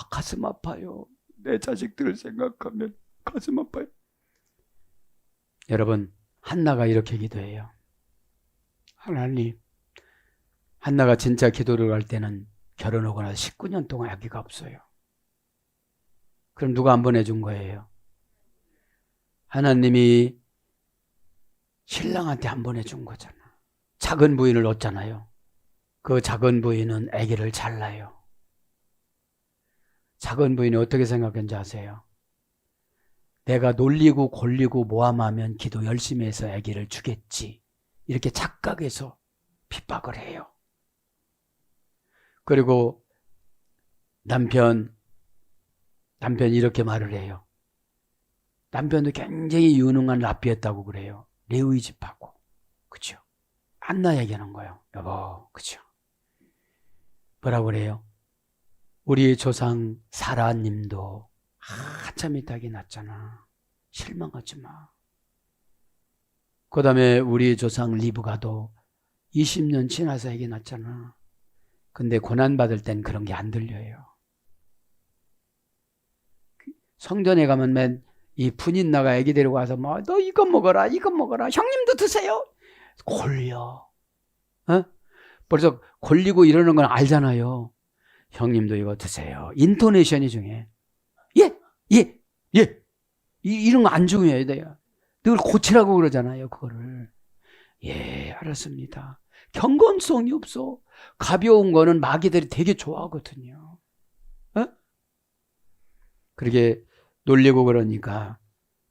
가슴 아파요. 내 자식들을 생각하면 가슴 아파요. 여러분, 한나가 이렇게 기도해요. 하나님, 한나가 진짜 기도를 할 때는 결혼하고 나서 19년 동안 아기가 없어요. 그럼 누가 안 보내준 거예요? 하나님이 신랑한테 안 보내준 거잖아. 작은 부인을 얻잖아요. 그 작은 부인은 아기를 잘 낳아요. 작은 부인이 어떻게 생각했는지 아세요? 내가 놀리고 골리고 모함하면 기도 열심히 해서 아기를 주겠지. 이렇게 착각해서 핍박을 해요. 그리고 남편이 이렇게 말을 해요. 남편도 굉장히 유능한 랍비였다고 그래요. 레위 집하고. 그죠? 한나 얘기하는 거예요. 여보, 그죠? 뭐라고 그래요? 우리 조상 사라님도 한참 있다기 났잖아. 실망하지 마. 그 다음에 우리 조상 리브가도 20년 지나서 애기 낳잖아. 근데 고난받을 땐 그런 게 안 들려요. 성전에 가면 맨 이 분인나가 애기 데리고 와서 뭐 너 이거 먹어라 이거 먹어라 형님도 드세요. 골려. 벌써 골리고 이러는 건 알잖아요. 형님도 이거 드세요. 인토네이션이 중요해. 예. 이런 거 안 중요해요. 내가 늘 고치라고 그러잖아요. 그거를. 예, 알았습니다. 경건성이 없어. 가벼운 거는 마귀들이 되게 좋아하거든요. 그렇게 놀리고 그러니까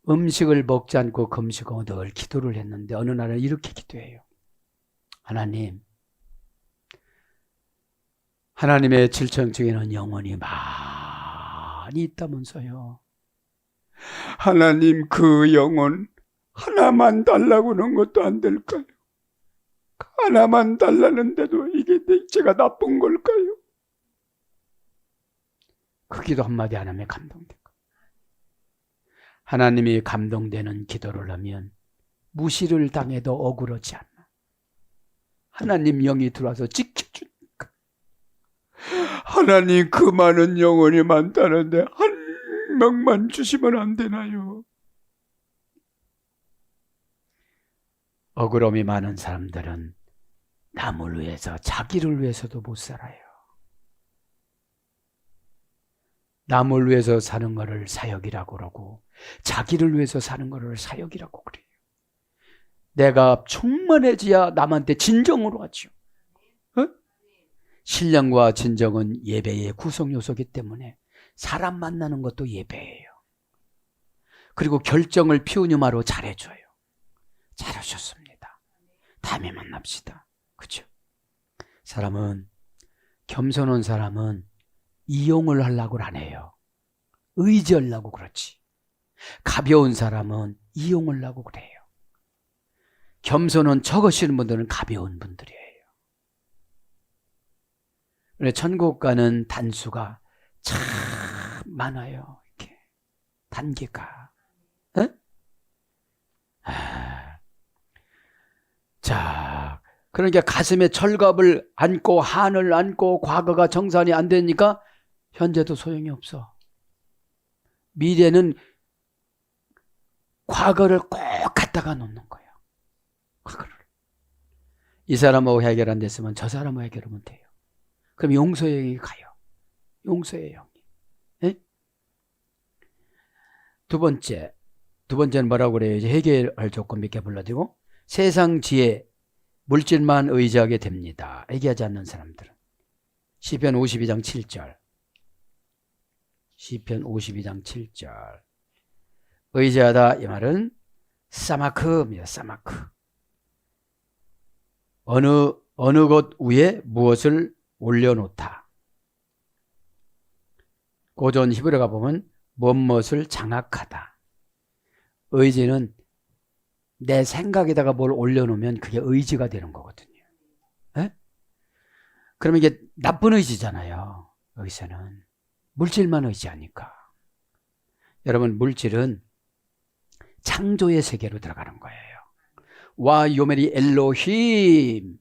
음식을 먹지 않고 금식하고 늘 기도를 했는데 어느 날은 이렇게 기도해요. 하나님, 하나님의 질청중에는 영혼이 많이 있다면서요. 하나님, 그 영혼 하나만 달라고 하는 것도 안 될까요? 하나만 달라는데도 이게 제가 나쁜 걸까요? 그 기도 한마디 안 하면 감동될 거예요. 하나님이 감동되는 기도를 하면 무시를 당해도 억울하지 않아. 하나님 영이 들어와서 지켜주니까. 하나님, 그 많은 영혼이 많다는데 한 명만 주시면 안 되나요? 억울함이 많은 사람들은 남을 위해서, 자기를 위해서도 못 살아요. 남을 위해서 사는 거를 사역이라고 그러고 자기를 위해서 사는 거를 사역이라고 그래요. 내가 충만해져야 남한테 진정으로 하죠. 신령과 진정은 예배의 구성 요소이기 때문에 사람 만나는 것도 예배예요. 그리고 결정을 피우니마로 잘해줘요. 잘하셨습니다. 다음에 만납시다. 그렇죠? 사람은, 겸손한 사람은 이용을 하려고 안 해요. 의지하려고 그렇지. 가벼운 사람은 이용을 하려고 그래요. 겸손은 적으시는 분들은 가벼운 분들이에요. 천국 가는 단수가 참 많아요. 이렇게 단계가. 자, 그러니까 가슴에 철갑을 안고 한을 안고 과거가 정산이 안 되니까 현재도 소용이 없어. 미래는 과거를 꼭 갖다가 놓는 거예요. 과거를. 이 사람하고 해결 안 됐으면 저 사람하고 해결하면 돼요. 그럼 용서의 영이 가요. 용서의 영이. 네? 두 번째는 뭐라고 그래요? 이제 해결할 조건 몇 개 불러드리고, 세상 지혜, 물질만 의지하게 됩니다. 얘기하지 않는 사람들은. 시편 52장 7절. 시편 52장 7절. 의지하다, 이 말은 사마크입니다. 사마크. 어느 것 위에 무엇을 올려놓다. 고전 히브리가 보면 무엇을 장악하다. 의지는 내 생각에다가 뭘 올려놓으면 그게 의지가 되는 거거든요. 에? 그러면 이게 나쁜 의지잖아요. 여기서는 물질만 의지하니까. 여러분, 물질은 창조의 세계로 들어가는 거예요. 와 요메리 엘로힘,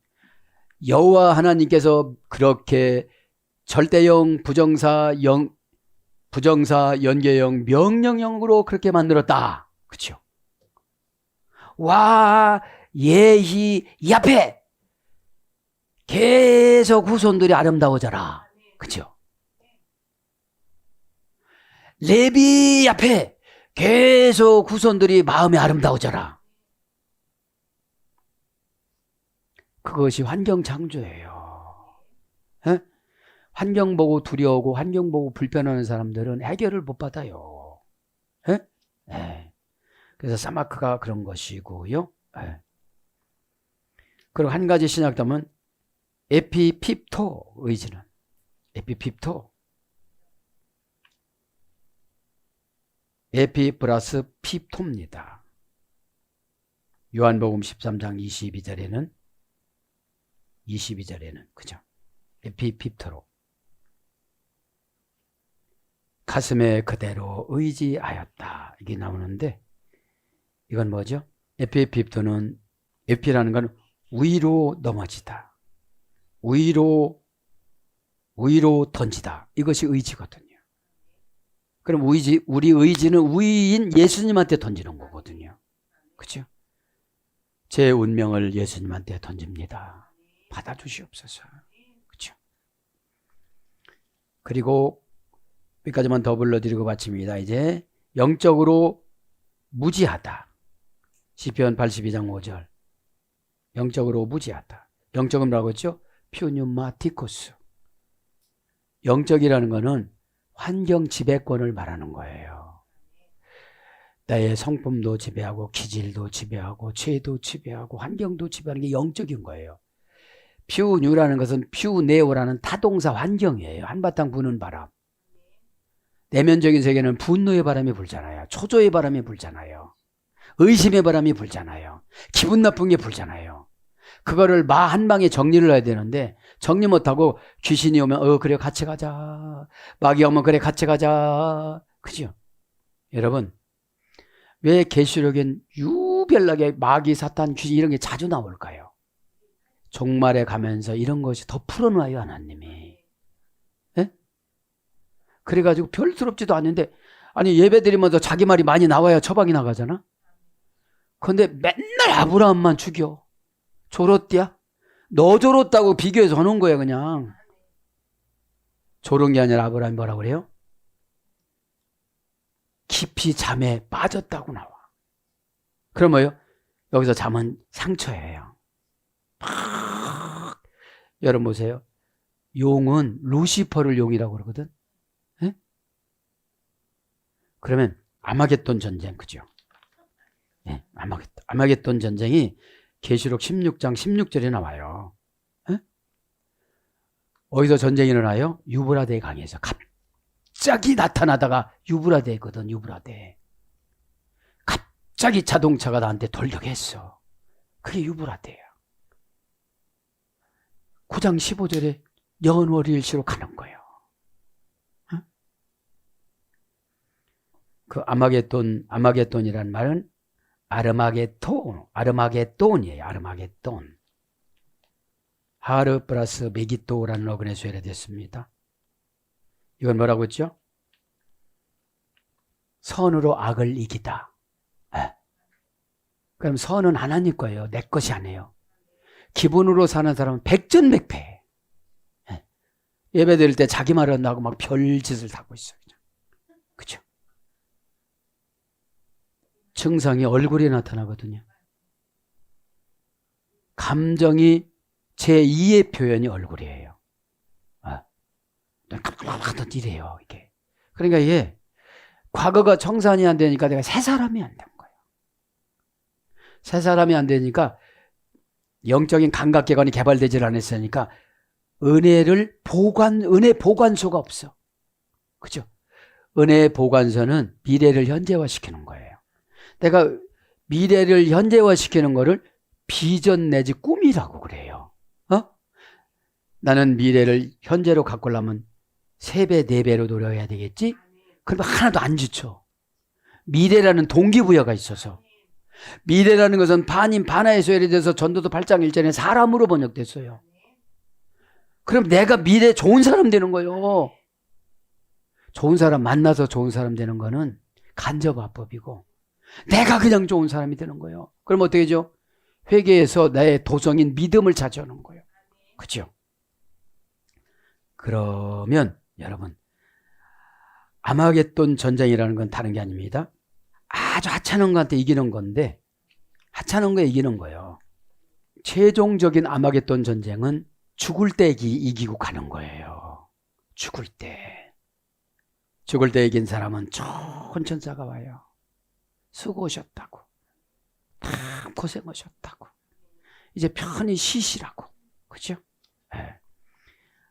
여호와 하나님께서 그렇게 절대형, 부정사, 연계형, 명령형으로 그렇게 만들었다. 그렇죠? 와 예히 야페, 계속 후손들이 아름다워져라. 그렇죠? 레비 앞에 계속 후손들이 마음이 아름다워져라. 그것이 환경 창조예요. 에? 환경 보고 두려워하고 환경 보고 불편하는 사람들은 해결을 못 받아요. 에? 에. 그래서 사마크가 그런 것이고요. 에. 그리고 한 가지 신약하면 에피핍토, 의지는 에피핍토, 에피 플러스 핍토입니다. 요한복음 13장 22절에는 그죠? 에피핍토로 가슴에 그대로 의지하였다 이게 나오는데, 이건 뭐죠? 에피핍토는, 에피라는 건 위로 넘어지다, 위로 던지다, 이것이 의지거든요. 그럼 우리 의지는 위인 예수님한테 던지는 거거든요. 그렇죠? 제 운명을 예수님한테 던집니다. 받아주시옵소서. 그렇죠? 그리고 여기까지만 더 불러드리고 마칩니다. 이제 영적으로 무지하다. 시편 82장 5절. 영적으로 무지하다. 영적은 뭐라고 했죠? 퓨뉴마티코스. 영적이라는 거는 환경 지배권을 말하는 거예요. 나의 성품도 지배하고 기질도 지배하고 죄도 지배하고 환경도 지배하는 게 영적인 거예요. 퓨뉴라는 것은 퓨네오라는 타동사 환경이에요. 한바탕 부는 바람. 내면적인 세계는 분노의 바람이 불잖아요. 초조의 바람이 불잖아요. 의심의 바람이 불잖아요. 기분 나쁜 게 불잖아요. 그거를 마 한 방에 정리를 해야 되는데 정리 못하고 귀신이 오면 그래 같이 가자, 마귀 오면 그래 같이 가자. 그죠? 여러분, 왜 계시록엔 유별나게 마귀, 사탄, 귀신 이런 게 자주 나올까요? 종말에 가면서 이런 것이 더 풀어놔요, 하나님이. 예? 그래가지고 별스럽지도 않은데, 아니 예배 드리면서 자기 말이 많이 나와야 처방이 나가잖아. 그런데 맨날 아브라함만 죽여. 졸었디야? 너 졸었다고 비교해서 하는 거야 그냥. 졸은 게 아니라 아브라함이 뭐라고 그래요? 깊이 잠에 빠졌다고 나와. 그럼 뭐예요? 여기서 잠은 상처예요. 여러분 보세요. 용은 루시퍼를 용이라고 그러거든. 에? 그러면 아마겟돈 전쟁, 그죠? 예, 아마겟돈 전쟁이 계시록 16장 16절에 나와요. 에? 어디서 전쟁이 일어나요? 유브라데 강에서 갑자기 나타나다가, 유브라데거든, 유브라데. 갑자기 자동차가 나한테 돌격했어. 그게 유브라데야. 9장 15절에 연월일시로 가는 거예요. 에? 그 아마겟돈이라는 말은 아르마게돈이에요. 아르마게돈. 하르 플러스 메기토라는 어근에서 해됐습니다. 이건 뭐라고 했죠? 선으로 악을 이기다. 네. 그럼 선은 하나님 거예요. 내 것이 아니에요. 기본으로 사는 사람은 백전백패. 네. 예배 드릴 때 자기 말 한다고 막 별짓을 하고 있어요. 그죠? 증상이 얼굴에 나타나거든요. 감정이 제2의 표현이 얼굴이에요. 하던 이래요, 이게. 그러니까 이게 과거가 청산이 안 되니까 내가 새 사람이 안 된 거예요. 새 사람이 안 되니까 영적인 감각기관이 개발되질 않았으니까 은혜 보관소가 없어. 그죠? 은혜 보관소는 미래를 현재화시키는 거예요. 내가 미래를 현재화시키는 거를 비전 내지 꿈이라고 그래요. 나는 미래를 현재로 가꾸려면 3배, 4배로 노력해야 되겠지? 그러면 하나도 안 지쳐. 미래라는 동기부여가 있어서. 미래라는 것은 반인 반하의 소열에 대해서 전도서 8장 1절에 사람으로 번역됐어요. 그럼 내가 미래 좋은 사람 되는 거예요. 좋은 사람 만나서 좋은 사람 되는 거는 간접화법이고 내가 그냥 좋은 사람이 되는 거예요. 그럼 어떻게 되죠? 회개에서 나의 도성인 믿음을 찾아오는 거예요. 그렇죠? 그러면 여러분, 아마겟돈 전쟁이라는 건 다른 게 아닙니다. 아주 하찮은 거한테 이기는 건데, 하찮은 거에 이기는 거예요. 최종적인 아마겟돈 전쟁은 죽을 때 이기고 가는 거예요. 죽을 때. 죽을 때 이긴 사람은 좋은 천사가 와요. 수고하셨다고. 다 고생하셨다고. 이제 편히 쉬시라고. 그죠? 네.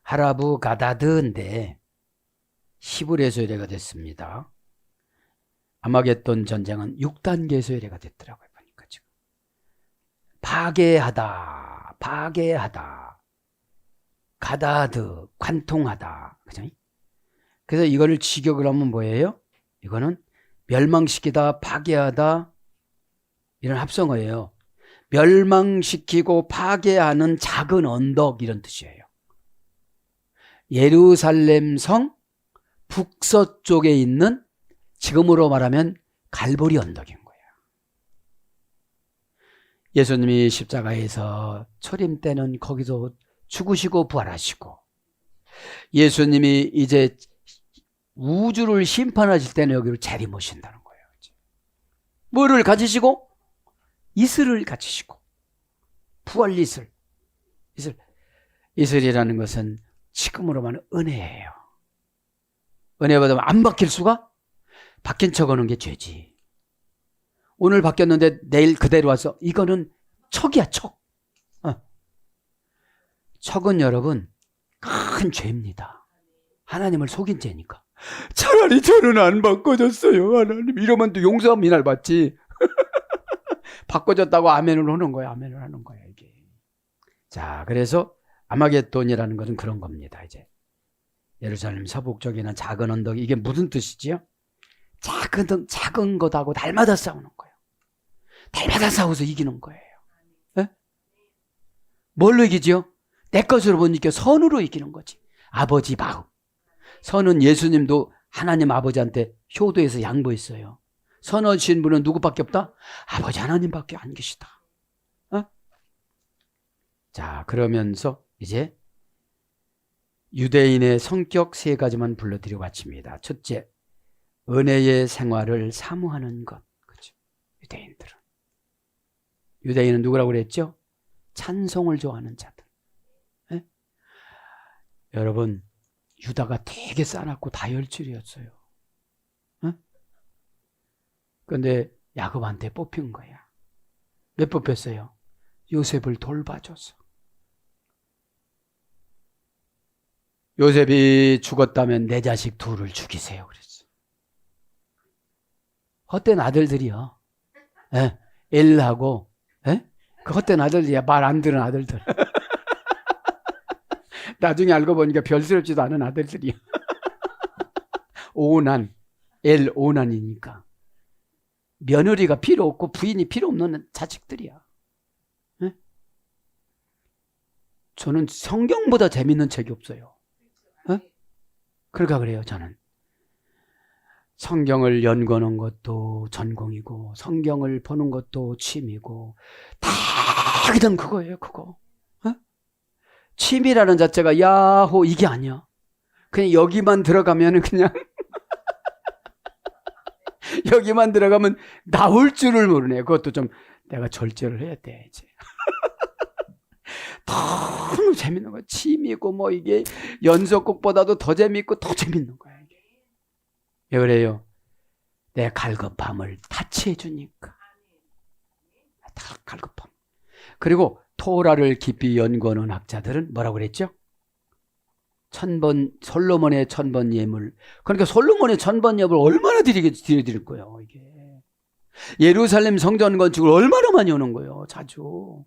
하라부 가다드인데 히브리어 소리가 됐습니다. 아마겟돈 전쟁은 6단계 소리가 됐더라고요. 보니까 지금. 파괴하다, 파괴하다, 가다드, 관통하다. 그죠? 그래서 이거를 직역을 하면 뭐예요? 이거는 멸망시키다, 파괴하다, 이런 합성어예요. 멸망시키고 파괴하는 작은 언덕, 이런 뜻이에요. 예루살렘 성 북서쪽에 있는, 지금으로 말하면 갈보리 언덕인 거예요. 예수님이 십자가에서 초림 때는 거기서 죽으시고 부활하시고, 예수님이 이제 우주를 심판하실 때는 여기로 재림오신다는 거예요. 뭐를 가지시고? 이슬을 가지시고. 부활 이슬. 이슬이라는 것은 지금으로 말하면 은혜예요. 은혜 받으면 안 바뀔 수가? 바뀐 척 하는 게 죄지. 오늘 바뀌었는데 내일 그대로 와서, 이거는 척이야, 척. 척은 여러분 큰 죄입니다. 하나님을 속인 죄니까. 차라리 저는 안 바꿔졌어요, 하나님. 이러면 또 용서하면 이날 받지. 바꿔졌다고 아멘을 하는 거야, 아멘을 하는 거야, 이게. 자, 그래서 아마겟돈이라는 것은 그런 겁니다. 이제 예루살렘 서북쪽에는 작은 언덕, 이게 무슨 뜻이지요? 작은 것하고 날마다 싸우는 거예요. 날마다 싸워서 이기는 거예요. 네? 뭘로 이기지요? 내 것으로 못 이겨 선으로 이기는 거지. 아버지 마음. 선은 예수님도 하나님 아버지한테 효도해서 양보했어요. 선하신 분은 누구밖에 없다? 아버지 하나님밖에 안 계시다. 자, 그러면서 이제 유대인의 성격 3가지만 불러드리고 마칩니다. 첫째, 은혜의 생활을 사모하는 것. 그렇죠? 유대인들은. 유대인은 누구라고 그랬죠? 찬송을 좋아하는 자들. 네? 여러분, 유다가 되게 싸놨고 다혈질이었어요. 그런데 야곱한테 뽑힌 거야. 왜 뽑혔어요? 요셉을 돌봐줘서. 요셉이 죽었다면 내 자식 둘을 죽이세요 그랬어. 헛된 아들들이요. 엘하고, 그 헛된 아들들이야. 말 안 들은 아들들. 나중에 알고 보니까 별스럽지도 않은 아들들이야. 오난, 오난이니까. 며느리가 필요 없고 부인이 필요 없는 자식들이야. 저는 성경보다 재밌는 책이 없어요. 그러니까 그래요, 저는. 성경을 연구하는 것도 전공이고 성경을 보는 것도 취미고 다 그냥 그거예요, 그거. 취미라는 자체가 야호 이게 아니야. 그냥 여기만 들어가면 그냥 여기만 들어가면 나올 줄을 모르네. 그것도 좀 내가 절제를 해야 돼, 이제. 너무 재밌는 거야. 취미고 뭐 이게 연속곡보다도 더 재밌고 더 재밌는 거야, 이게. 왜 그래요? 내 갈급함을 타치해 주니까. 갈급함. 그리고 토라를 깊이 연구하는 학자들은 뭐라고 그랬죠? 솔로몬의 1000번 예물. 그러니까 솔로몬의 1000번 예물 얼마나 드릴 거예요, 이게. 예루살렘 성전 건축을 얼마나 많이 하는 거예요, 자주.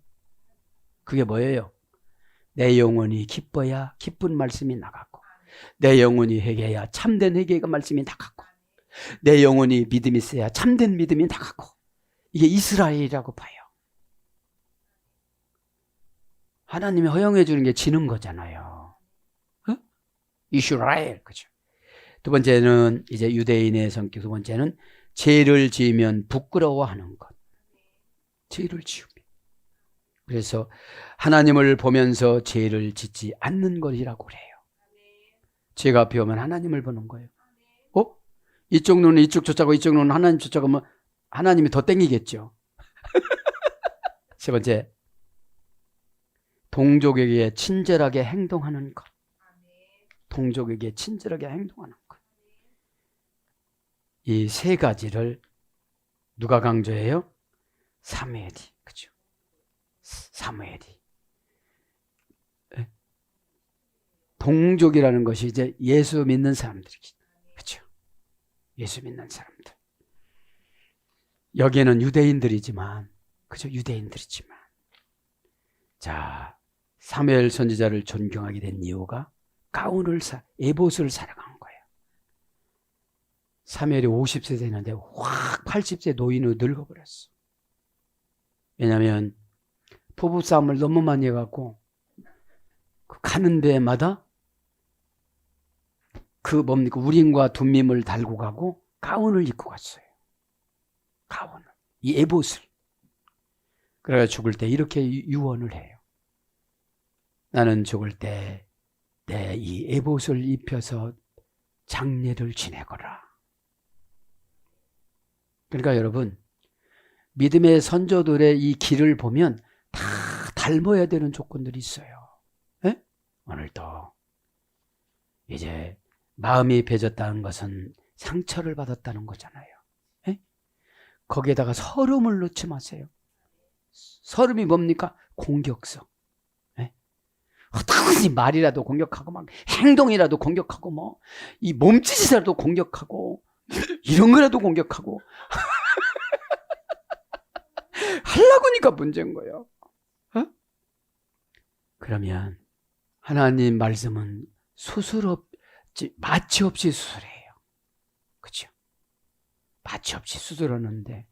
그게 뭐예요? 내 영혼이 기뻐야 기쁜 말씀이 나가고, 내 영혼이 회개해야 참된 회개가 말씀이 나가고, 내 영혼이 믿음이 있어야 참된 믿음이 나가고. 이게 이스라엘이라고 봐요. 하나님이 허용해 주는 게 지는 거잖아요. 어? 이스라엘, 그죠? 두 번째는 이제 유대인의 성격. 두 번째는 죄를 지으면 부끄러워하는 것. 죄를 지으면. 그래서 하나님을 보면서 죄를 짓지 않는 것이라고 그래요. 죄가 앞에 오면 하나님을 보는 거예요. 이쪽 눈은 이쪽 쫓아가고 이쪽 눈은 하나님 쫓아가면 하나님이 더 땡기겠죠. 세 번째, 동족에게 친절하게 행동하는 것. 동족에게 친절하게 행동하는 것. 이 세 가지를 누가 강조해요? 사무엘이. 그죠? 사무엘이. 동족이라는 것이 이제 예수 믿는 사람들이죠. 그죠? 예수 믿는 사람들. 여기에는 유대인들이지만, 그죠? 유대인들이지만. 자, 사무엘 선지자를 존경하게 된 이유가 에봇을 사랑한 거예요. 사무엘이 50세 되는데 확 80세 노인으로 늙어버렸어. 왜냐하면 부부싸움을 너무 많이 해갖고 가는 데마다 우림과 둠밈을 달고 가고 가운을 입고 갔어요. 가운을. 이 에봇을. 그래서 죽을 때 이렇게 유언을 해요. 나는 죽을 때 내 이 에봇을 입혀서 장례를 지내거라. 그러니까 여러분, 믿음의 선조들의 이 길을 보면 다 닮아야 되는 조건들이 있어요. 네? 오늘도 이제 마음이 배졌다는 것은 상처를 받았다는 거잖아요. 네? 거기에다가 서름을 넣지 마세요. 서름이 뭡니까? 공격성. 네? 어떻게 말이라도 공격하고 막 행동이라도 공격하고 뭐 이 몸짓이라도 공격하고 이런 거라도 공격하고 하려고 하니까 문제인 거예요. 어? 그러면 하나님 말씀은 마취 없이 수술해요. 그렇죠? 마취 없이 수술하는데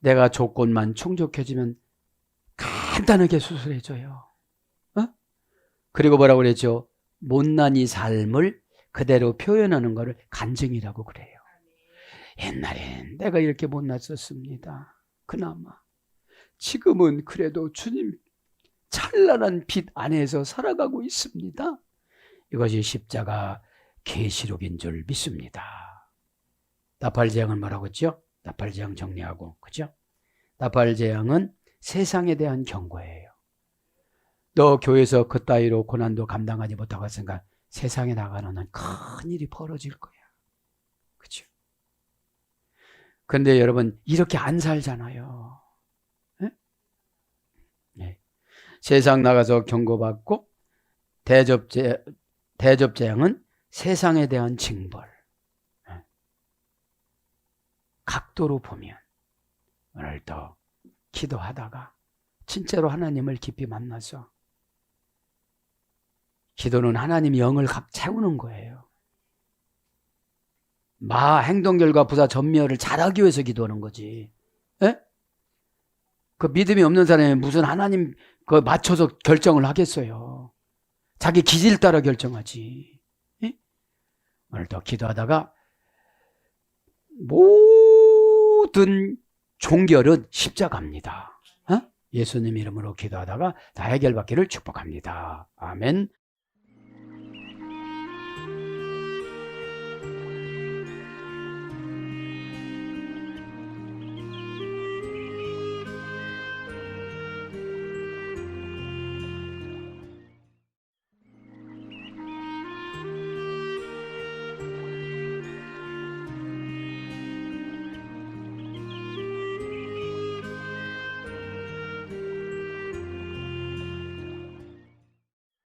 내가 조건만 충족해지면 간단하게 수술해줘요. 어? 그리고 뭐라고 그랬죠? 못난 이 삶을 그대로 표현하는 것을 간증이라고 그래요. 옛날엔 내가 이렇게 못났었습니다. 그나마 지금은 그래도 주님 찬란한 빛 안에서 살아가고 있습니다. 이것이 십자가 계시록인 줄 믿습니다. 나팔재앙은 뭐라고 했죠? 나팔재앙 정리하고, 그죠? 나팔재앙은 세상에 대한 경고예요. 너 교회에서 그따위로 고난도 감당하지 못하고 있으니까 세상에 나가는 큰 일이 벌어질 거야. 그죠? 근데 여러분, 이렇게 안 살잖아요. 네? 네. 세상 나가서 경고받고, 대접재앙은 세상에 대한 징벌. 네. 각도로 보면, 오늘도 기도하다가, 진짜로 하나님을 깊이 만나서, 기도는 하나님이 영을 각 채우는 거예요. 행동 결과 부사 전멸을 잘하기 위해서 기도하는 거지. 에? 그 믿음이 없는 사람이 무슨 하나님 그 맞춰서 결정을 하겠어요. 자기 기질 따라 결정하지. 에? 오늘도 기도하다가 모든 종결은 십자가입니다. 예수님 이름으로 기도하다가 다 해결받기를 축복합니다. 아멘.